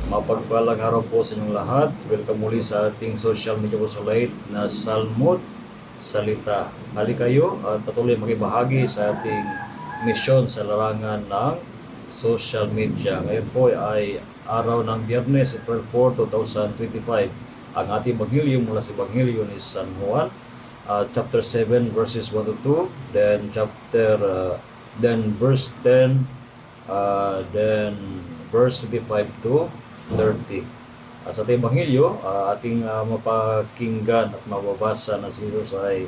Mapagpalang araw po sa inyong lahat. Welcome muli sa ating social media consulate na Salmot Salita. Hali kayo at patuloy makibahagi sa ating misyon sa larangan ng social media. Ngayon po ay araw ng Biyernes, April 4, 2025. Ang ating Ebanghelyo mula sa Ebanghelyo ni San Juan, chapter 7 verses 1 to 2, then verse 10, then verse 25 to 30. Sa ating Ebanghelyo, ating mapakinggan at mababasa na si Jesus ay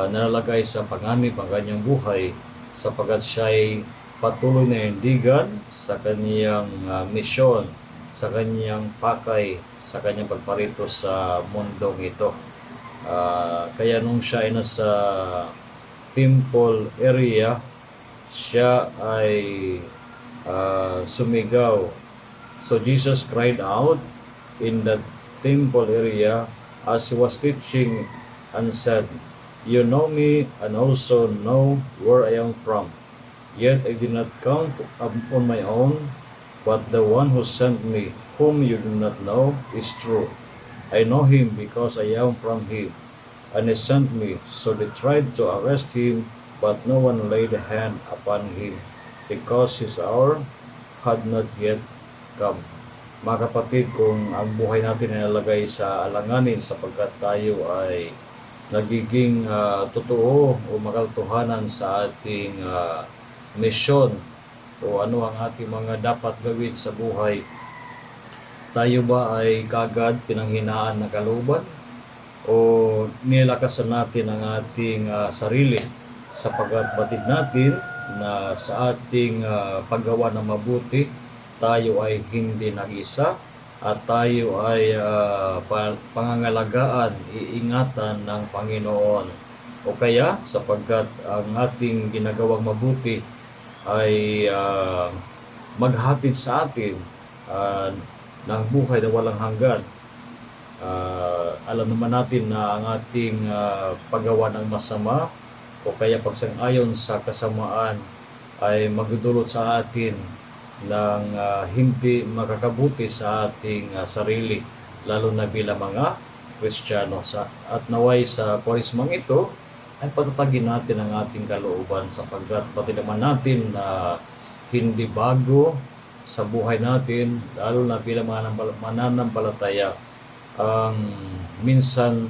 nalalagay sa panganib ang kanyang buhay sapagkat siya ay patuloy na hindigan sa kanyang misyon, sa kanyang pakay, sa kanyang pagparito sa mundong ito. Kaya nung siya ay nasa temple area, siya ay sumigaw. So Jesus cried out in the temple area as he was teaching and said, "You know me and also know where I am from. Yet I did not come on my own, but the one who sent me, whom you do not know, is true. I know him because I am from him, and he sent me." So they tried to arrest him, but no one laid a hand upon him, because his hour had not yet come. Mga kapatid, kung ang buhay natin ay nalagay sa alanganin sapagkat tayo ay nagiging totoo o makaltuhanan sa ating misyon o ano ang ating mga dapat gawin sa buhay, tayo ba ay kagad pinanghinaan ng kalooban o nilakasan natin ang ating sarili sapagkat batid natin na sa ating paggawa ng mabuti tayo ay hindi nag-isa at tayo ay pangangalagaan, iingatan ng Panginoon. O kaya sapagkat ang ating ginagawang mabuti ay maghatid sa atin ng buhay na walang hanggan. Alam naman natin na ang ating paggawa ng masama o kaya pagsang-ayon sa kasamaan ay magdudulot sa atin ng hindi makakabuti sa ating sarili, lalo na bilang mga Kristiyano. At naway sa Kwaresmang ito ay patatagin natin ang ating kalooban sapagkat pati naman natin na hindi bago sa buhay natin, lalo na bilang mga mananampalataya, ang minsan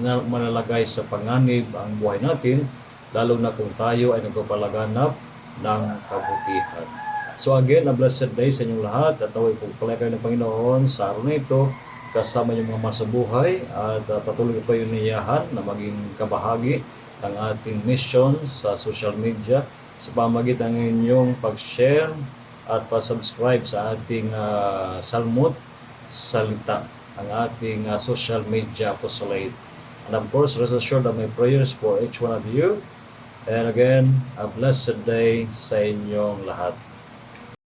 na manalagay sa panganib ang buhay natin, lalo na kung tayo ay nagpapalaganap ng kabutihan. So again, a blessed day sa inyong lahat at away pagpalay kayo ng Panginoon sa araw na ito kasama yung mga masabuhay at patuloy kayo niyahan na maging kabahagi ng ating mission sa social media sa pamagitan ng inyong pag-share at pa-subscribe sa ating Salmot Salita, ang ating social media apostolate. And of course, rest assured that my prayers for each one of you. And again, a blessed day sa inyong lahat.